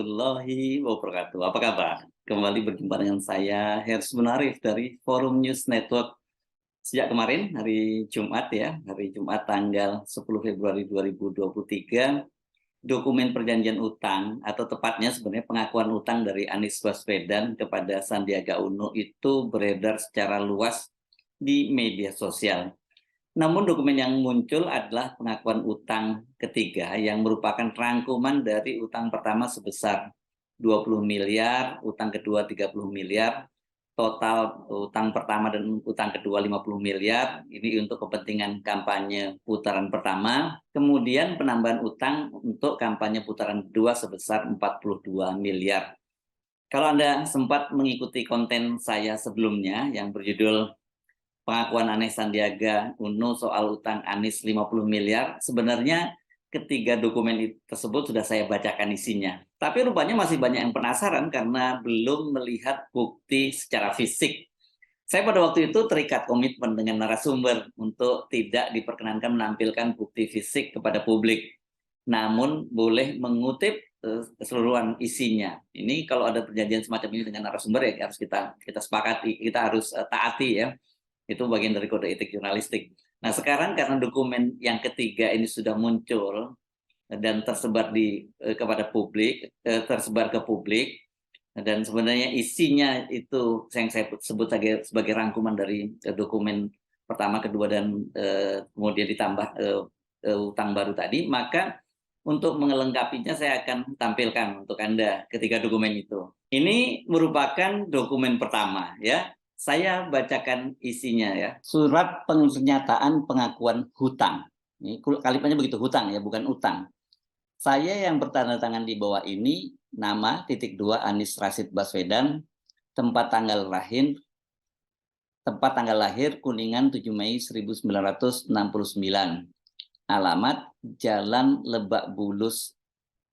warahmatullahi wabarakatuh. Apa kabar? Kembali berjumpa dengan saya, Hersman Munarif dari Forum News Network. Sejak kemarin, hari Jumat ya, hari Jumat tanggal 10 Februari 2023, dokumen perjanjian utang, atau tepatnya sebenarnya pengakuan utang dari Anies Baswedan kepada Sandiaga Uno itu beredar secara luas di media sosial. Namun dokumen yang muncul adalah pengakuan utang ketiga yang merupakan rangkuman dari utang pertama sebesar 20 miliar, utang kedua 30 miliar, total utang pertama dan utang kedua 50 miliar, ini untuk kepentingan kampanye putaran pertama, kemudian penambahan utang untuk kampanye putaran kedua sebesar 42 miliar. Kalau Anda sempat mengikuti konten saya sebelumnya yang berjudul pengakuan Anies Sandiaga Uno soal utang Anies 50 miliar, sebenarnya ketiga dokumen tersebut sudah saya bacakan isinya. Tapi rupanya masih banyak yang penasaran karena belum melihat bukti secara fisik. Saya pada waktu itu terikat komitmen dengan narasumber untuk tidak diperkenankan menampilkan bukti fisik kepada publik. Namun boleh mengutip keseluruhan isinya. Ini kalau ada perjanjian semacam ini dengan narasumber ya harus kita sepakati, kita harus taati ya. Itu bagian dari kode etik jurnalistik. Nah sekarang karena dokumen yang ketiga ini sudah muncul dan tersebar kepada publik, tersebar ke publik, dan sebenarnya isinya itu yang saya sebut sebagai rangkuman dari dokumen pertama, kedua, dan kemudian ditambah utang baru tadi, maka untuk mengelengkapinya saya akan tampilkan untuk Anda ketiga dokumen itu. Ini merupakan dokumen pertama ya. Saya bacakan isinya ya. Surat pernyataan pengakuan hutang. Ini kalimatnya begitu, hutang ya, bukan utang. Saya yang bertanda tangan di bawah ini, nama _2 Anies Rashid Baswedan, tempat tanggal lahir Kuningan 7 Mei 1969. Alamat Jalan Lebak Bulus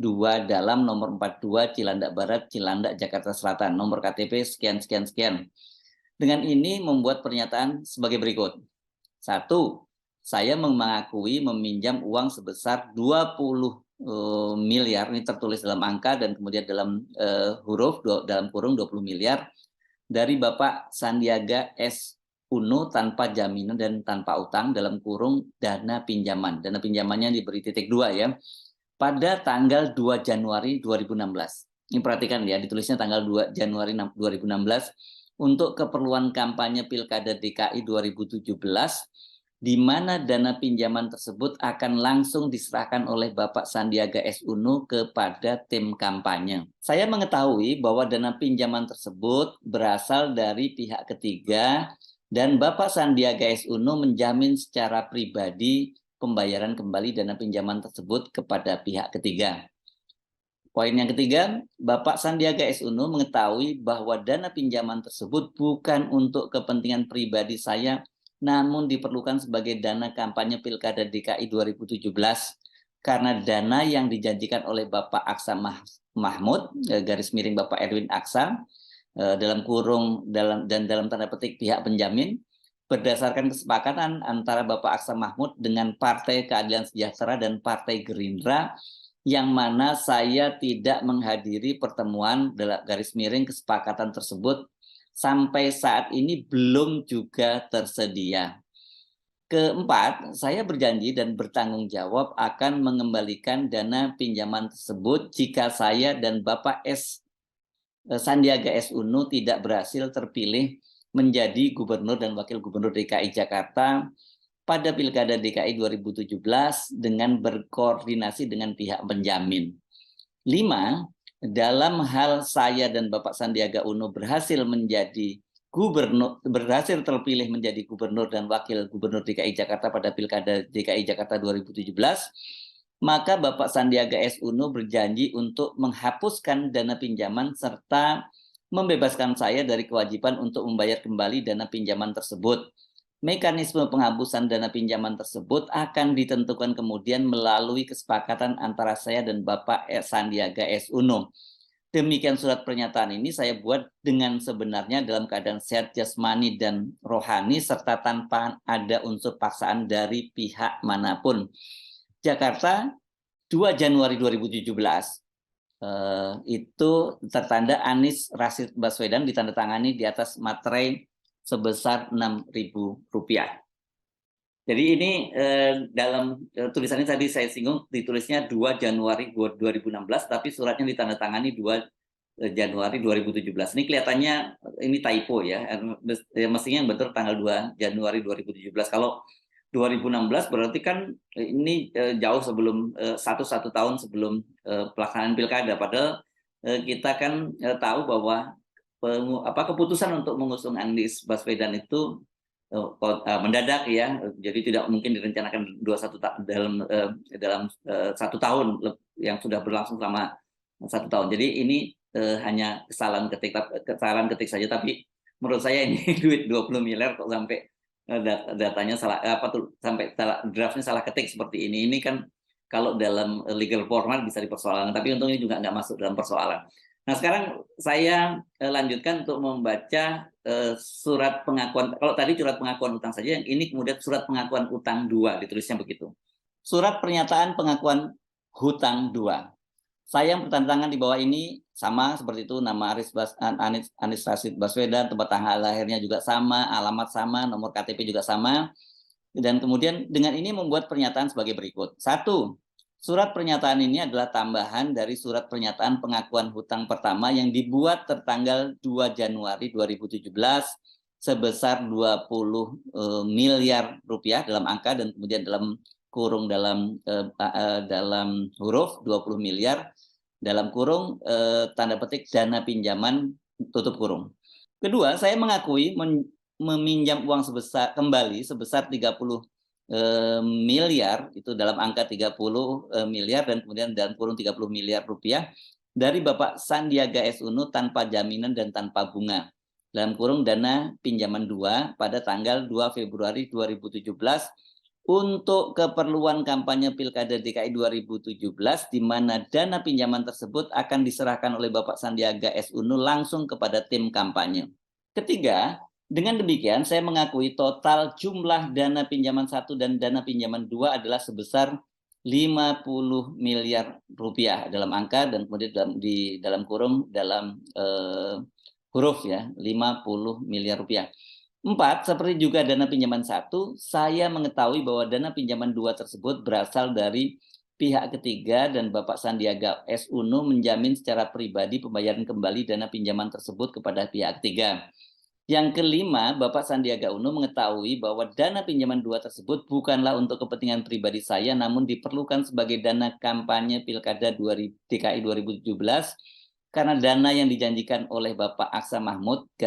2 dalam nomor 42 Cilandak Barat, Cilandak, Jakarta Selatan. Nomor KTP sekian sekian sekian. Dengan ini membuat pernyataan sebagai berikut. 1. Saya mengakui meminjam uang sebesar 20 miliar, ini tertulis dalam angka dan kemudian dalam huruf, dalam kurung 20 miliar, dari Bapak Sandiaga S. Uno tanpa jaminan dan tanpa utang, dalam kurung dana pinjaman. Dana pinjamannya diberi titik 2 ya, pada tanggal 2 Januari 2016. Ini perhatikan ya, ditulisnya tanggal 2 Januari 2016, untuk keperluan kampanye Pilkada DKI 2017, di mana dana pinjaman tersebut akan langsung diserahkan oleh Bapak Sandiaga S. Uno kepada tim kampanye. Saya mengetahui bahwa dana pinjaman tersebut berasal dari pihak ketiga dan Bapak Sandiaga S. Uno menjamin secara pribadi pembayaran kembali dana pinjaman tersebut kepada pihak ketiga. Poin yang ketiga, Bapak Sandiaga S. Uno mengetahui bahwa dana pinjaman tersebut bukan untuk kepentingan pribadi saya, namun diperlukan sebagai dana kampanye Pilkada DKI 2017, karena dana yang dijanjikan oleh Bapak Aksa Mahmud, garis miring Bapak Erwin Aksa, dalam kurung dalam tanda petik pihak penjamin, berdasarkan kesepakatan antara Bapak Aksa Mahmud dengan Partai Keadilan Sejahtera dan Partai Gerindra, yang mana saya tidak menghadiri pertemuan garis miring kesepakatan tersebut sampai saat ini belum juga tersedia. Keempat, saya berjanji dan bertanggung jawab akan mengembalikan dana pinjaman tersebut jika saya dan Bapak Sandiaga S. Uno tidak berhasil terpilih menjadi Gubernur dan Wakil Gubernur DKI Jakarta pada Pilkada DKI 2017 dengan berkoordinasi dengan pihak penjamin. 5. Dalam hal saya dan Bapak Sandiaga Uno berhasil terpilih menjadi Gubernur dan Wakil Gubernur DKI Jakarta pada Pilkada DKI Jakarta 2017, maka Bapak Sandiaga S. Uno berjanji untuk menghapuskan dana pinjaman serta membebaskan saya dari kewajiban untuk membayar kembali dana pinjaman tersebut. Mekanisme penghapusan dana pinjaman tersebut akan ditentukan kemudian melalui kesepakatan antara saya dan Bapak Sandiaga S. Uno. Demikian surat pernyataan ini saya buat dengan sebenarnya dalam keadaan sehat jasmani dan rohani serta tanpa ada unsur paksaan dari pihak manapun. Jakarta, 2 Januari 2017. itu tertanda Anies Rashid Baswedan, ditandatangani di atas materai sebesar Rp6.000. Jadi ini dalam tulisannya tadi saya singgung, ditulisnya 2 Januari 2016, tapi suratnya ditandatangani 2 Januari 2017. Ini kelihatannya ini typo ya. Mestinya yang betul tanggal 2 Januari 2017. Kalau 2016 berarti kan ini jauh sebelum satu tahun sebelum pelaksanaan pilkada. Padahal kita kan tahu bahwa keputusan untuk mengusung Anies Baswedan itu mendadak ya, jadi tidak mungkin direncanakan dalam 1 tahun yang sudah berlangsung selama 1 tahun. Jadi ini hanya kesalahan ketik saja, tapi menurut saya ini duit 20 miliar kok sampai datanya salah, sampai draftnya salah ketik seperti ini. Ini kan kalau dalam legal format bisa dipersoalkan, tapi untungnya juga nggak masuk dalam persoalan. Nah, sekarang saya lanjutkan untuk membaca surat pengakuan. Kalau tadi surat pengakuan utang saja, yang ini kemudian surat pengakuan utang 2, ditulisnya begitu. Surat pernyataan pengakuan hutang 2. Saya yang bertantangan di bawah ini sama seperti itu, nama Anies Rashid Baswedan, tempat tanggal lahirnya juga sama, alamat sama, nomor KTP juga sama. Dan kemudian dengan ini membuat pernyataan sebagai berikut. 1. Surat pernyataan ini adalah tambahan dari surat pernyataan pengakuan hutang pertama yang dibuat tertanggal 2 Januari 2017 sebesar 20 miliar rupiah dalam angka, dan kemudian dalam kurung dalam huruf 20 miliar dalam kurung tanda petik dana pinjaman tutup kurung. Kedua, saya mengakui meminjam uang kembali sebesar 30 miliar, itu dalam angka 30 miliar dan kemudian dalam kurung 30 miliar rupiah dari Bapak Sandiaga S. Uno tanpa jaminan dan tanpa bunga dalam kurung dana pinjaman 2 pada tanggal 2 Februari 2017 untuk keperluan kampanye Pilkada DKI 2017, di mana dana pinjaman tersebut akan diserahkan oleh Bapak Sandiaga S. Uno langsung kepada tim kampanye. Ketiga, dengan demikian saya mengakui total jumlah dana pinjaman 1 dan dana pinjaman 2 adalah sebesar 50 miliar rupiah dalam angka, dan kemudian di dalam kurung dalam huruf ya, 50 miliar rupiah. 4, seperti juga dana pinjaman 1, saya mengetahui bahwa dana pinjaman 2 tersebut berasal dari pihak ketiga dan Bapak Sandiaga S. Uno menjamin secara pribadi pembayaran kembali dana pinjaman tersebut kepada pihak ketiga. Yang kelima, Bapak Sandiaga Uno mengetahui bahwa dana pinjaman 2 tersebut bukanlah untuk kepentingan pribadi saya, namun diperlukan sebagai dana kampanye Pilkada DKI 2017 karena dana yang dijanjikan oleh Bapak Aksa Mahmud _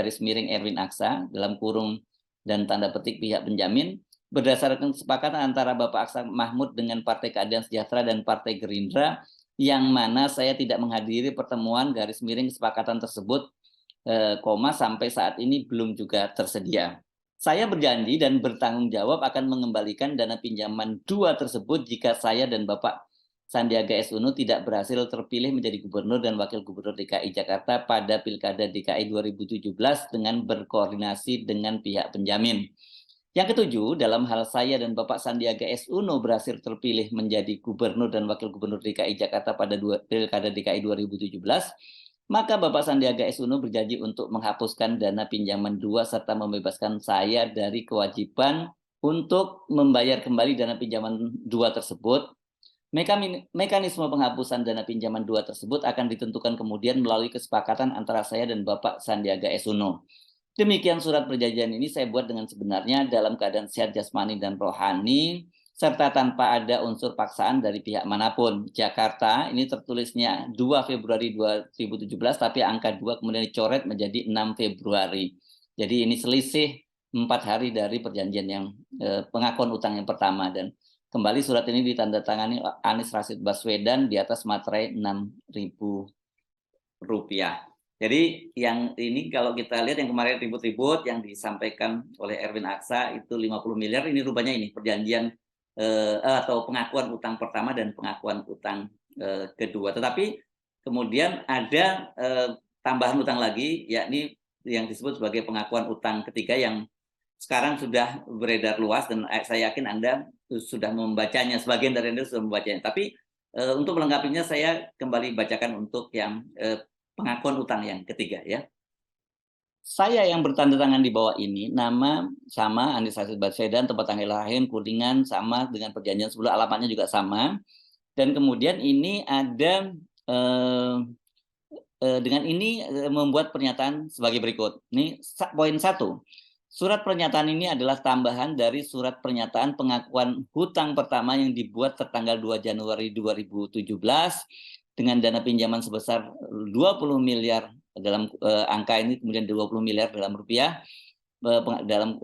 Erwin Aksa dalam kurung dan tanda petik pihak penjamin berdasarkan kesepakatan antara Bapak Aksa Mahmud dengan Partai Keadilan Sejahtera dan Partai Gerindra, yang mana saya tidak menghadiri pertemuan _ kesepakatan tersebut, sampai saat ini belum juga tersedia. Saya berjanji dan bertanggung jawab akan mengembalikan dana pinjaman 2 tersebut jika saya dan Bapak Sandiaga S. Uno tidak berhasil terpilih menjadi Gubernur dan Wakil Gubernur DKI Jakarta pada Pilkada DKI 2017 dengan berkoordinasi dengan pihak penjamin. Yang ketujuh, dalam hal saya dan Bapak Sandiaga S. Uno berhasil terpilih menjadi Gubernur dan Wakil Gubernur DKI Jakarta pada Pilkada DKI 2017, maka Bapak Sandiaga S. Uno berjanji untuk menghapuskan dana pinjaman 2 serta membebaskan saya dari kewajiban untuk membayar kembali dana pinjaman 2 tersebut. Mekanisme penghapusan dana pinjaman 2 tersebut akan ditentukan kemudian melalui kesepakatan antara saya dan Bapak Sandiaga S. Uno. Demikian surat perjanjian ini saya buat dengan sebenarnya dalam keadaan sehat jasmani dan rohani, serta tanpa ada unsur paksaan dari pihak manapun. Jakarta, ini tertulisnya 2 Februari 2017, tapi angka 2 kemudian dicoret menjadi 6 Februari. Jadi ini selisih 4 hari dari perjanjian yang pengakuan utang yang pertama. Dan kembali surat ini ditandatangani Anies Rashid Baswedan di atas materai Rp6.000. Jadi yang ini kalau kita lihat yang kemarin ribut-ribut yang disampaikan oleh Erwin Aksa itu 50 miliar, ini rupanya ini perjanjian atau pengakuan utang pertama dan pengakuan utang kedua. Tetapi kemudian ada tambahan utang lagi, yakni yang disebut sebagai pengakuan utang ketiga yang sekarang sudah beredar luas dan saya yakin Anda sudah membacanya, sebagian dari Anda sudah membacanya. Tapi Untuk melengkapinya saya kembali bacakan untuk yang pengakuan utang yang ketiga ya. Saya yang bertanda tangan di bawah ini, nama sama, Anies Rashid Baswedan, tempat tanggal lahir, Kuningan, sama dengan perjanjian sebelum, alamatnya juga sama. Dan kemudian ini ada dengan ini membuat pernyataan sebagai berikut. Ini poin 1. Surat pernyataan ini adalah tambahan dari surat pernyataan pengakuan hutang pertama yang dibuat tertanggal 2 Januari 2017 dengan dana pinjaman sebesar 20 miliar dalam angka ini, kemudian 20 miliar dalam rupiah,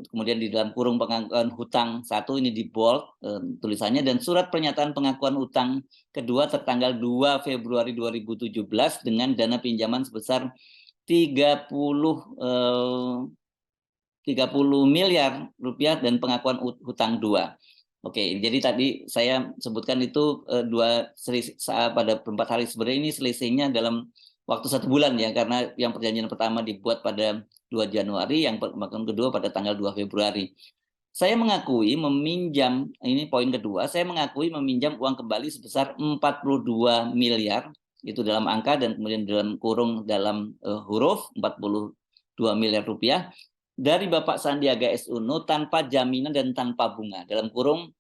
kemudian di dalam kurung pengakuan hutang 1 ini di bold tulisannya, dan surat pernyataan pengakuan hutang kedua tertanggal 2 Februari 2017 dengan dana pinjaman sebesar 30 miliar rupiah dan pengakuan hutang 2. Oke, jadi tadi saya sebutkan itu pada 4 hari, sebenarnya ini selisihnya dalam waktu 1 bulan ya, karena yang perjanjian pertama dibuat pada 2 Januari, yang pengakuan kedua pada tanggal 2 Februari. Saya mengakui meminjam, ini poin kedua, saya mengakui meminjam uang kembali sebesar 42 miliar, itu dalam angka dan kemudian dalam kurung dalam huruf 42 miliar rupiah, dari Bapak Sandiaga Uno tanpa jaminan dan tanpa bunga, dalam kurung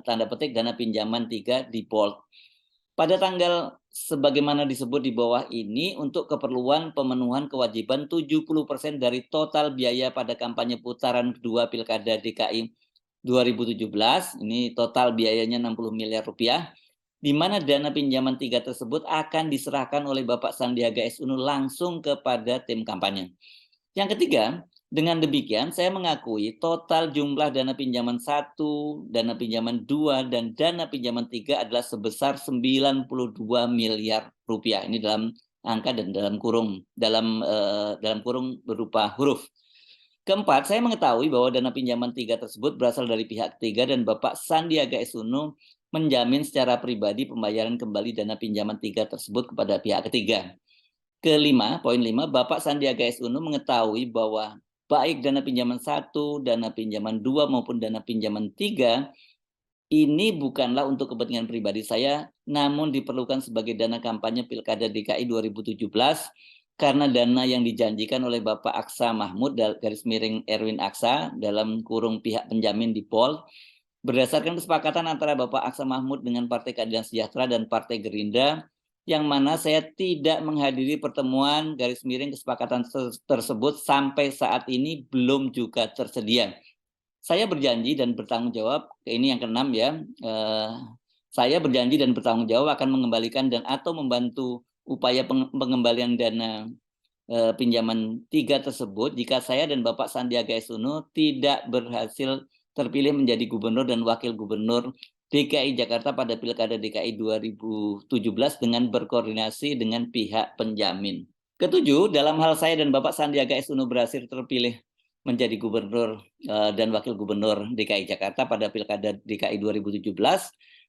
tanda petik dana pinjaman 3 di bold. Pada tanggal sebagaimana disebut di bawah ini untuk keperluan pemenuhan kewajiban 70% dari total biaya pada kampanye putaran kedua Pilkada DKI 2017, ini total biayanya 60 miliar rupiah, di mana dana pinjaman 3 tersebut akan diserahkan oleh Bapak Sandiaga Uno langsung kepada tim kampanye. Yang ketiga, dengan demikian saya mengakui total jumlah dana pinjaman 1, dana pinjaman 2, dan dana pinjaman 3 adalah sebesar 92 miliar rupiah. Ini dalam angka dan dalam kurung berupa huruf. Keempat, saya mengetahui bahwa dana pinjaman 3 tersebut berasal dari pihak ketiga dan Bapak Sandiaga Uno menjamin secara pribadi pembayaran kembali dana pinjaman 3 tersebut kepada pihak ketiga. Kelima, poin 5, Bapak Sandiaga Uno mengetahui bahwa baik dana pinjaman 1, dana pinjaman 2 maupun dana pinjaman 3 ini bukanlah untuk kepentingan pribadi saya, namun diperlukan sebagai dana kampanye Pilkada DKI 2017 karena dana yang dijanjikan oleh Bapak Aksa Mahmud garis miring Erwin Aksa dalam kurung pihak penjamin di Pol berdasarkan kesepakatan antara Bapak Aksa Mahmud dengan Partai Keadilan Sejahtera dan Partai Gerindra, yang mana saya tidak menghadiri pertemuan garis miring kesepakatan tersebut sampai saat ini belum juga tersedia. Saya berjanji dan bertanggung jawab, ini yang keenam ya, saya berjanji dan bertanggung jawab akan mengembalikan dan atau membantu upaya pengembalian dana pinjaman 3 tersebut jika saya dan Bapak Sandiaga Uno tidak berhasil terpilih menjadi gubernur dan wakil gubernur DKI Jakarta pada Pilkada DKI 2017 dengan berkoordinasi dengan pihak penjamin. Ketujuh, dalam hal saya dan Bapak Sandiaga Uno berhasil terpilih menjadi gubernur dan wakil gubernur DKI Jakarta pada Pilkada DKI 2017,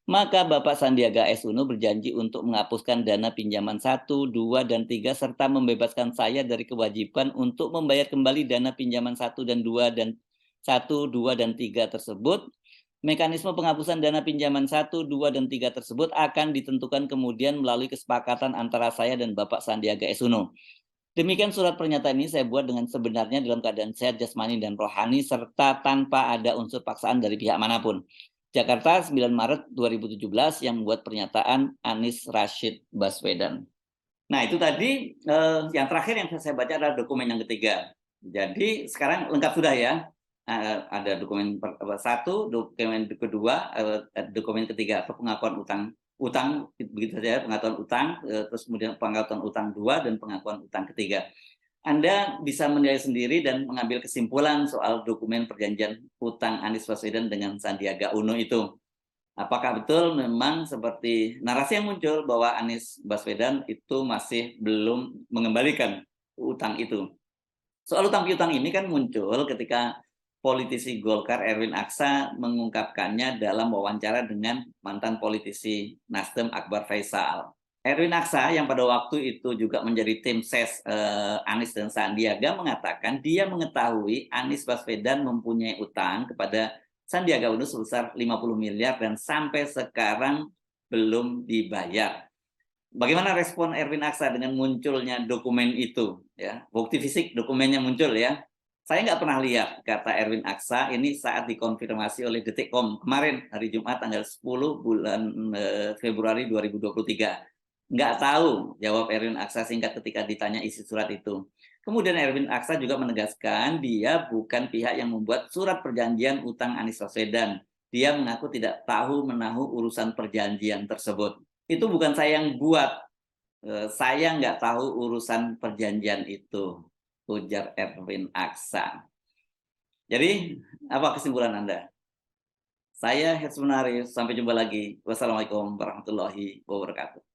maka Bapak Sandiaga Uno berjanji untuk menghapuskan dana pinjaman 1, 2, dan 3 serta membebaskan saya dari kewajiban untuk membayar kembali dana pinjaman 1 dan 2 dan 1, 2, dan 3 tersebut. Mekanisme penghapusan dana pinjaman 1, 2, dan 3 tersebut akan ditentukan kemudian melalui kesepakatan antara saya dan Bapak Sandiaga Uno. Demikian surat pernyataan ini saya buat dengan sebenarnya dalam keadaan sehat jasmani dan rohani serta tanpa ada unsur paksaan dari pihak manapun. Jakarta, 9 Maret 2017 yang membuat pernyataan Anies Rashid Baswedan. Nah, itu tadi yang terakhir yang saya baca adalah dokumen yang ketiga. Jadi sekarang lengkap sudah ya. Ada dokumen 1, dokumen kedua, dokumen ketiga atau pengakuan utang begitu saja, pengakuan utang, terus kemudian pengakuan utang 2 dan pengakuan utang ketiga. Anda bisa menilai sendiri dan mengambil kesimpulan soal dokumen perjanjian utang Anies Baswedan dengan Sandiaga Uno itu. Apakah betul memang seperti narasi yang muncul bahwa Anies Baswedan itu masih belum mengembalikan utang itu. Soal utang piutang ini kan muncul ketika politisi Golkar Erwin Aksa mengungkapkannya dalam wawancara dengan mantan politisi Nasdem Akbar Faisal. Erwin Aksa yang pada waktu itu juga menjadi tim ses Anies dan Sandiaga mengatakan dia mengetahui Anies Baswedan mempunyai utang kepada Sandiaga Uno sebesar 50 miliar dan sampai sekarang belum dibayar. Bagaimana respon Erwin Aksa dengan munculnya dokumen itu? Ya, bukti fisik dokumennya muncul ya. Saya nggak pernah lihat, kata Erwin Aksa ini saat dikonfirmasi oleh Detikcom kemarin hari Jumat tanggal 10 bulan Februari 2023. Nggak tahu, jawab Erwin Aksa singkat ketika ditanya isi surat itu. Kemudian Erwin Aksa juga menegaskan dia bukan pihak yang membuat surat perjanjian utang Anies Baswedan. Dia mengaku tidak tahu menahu urusan perjanjian tersebut. Itu bukan saya yang buat, saya nggak tahu urusan perjanjian itu, ujar Erwin Aksa. Jadi, apa kesimpulan Anda? Saya Hersunari, sampai jumpa lagi. Wassalamualaikum warahmatullahi wabarakatuh.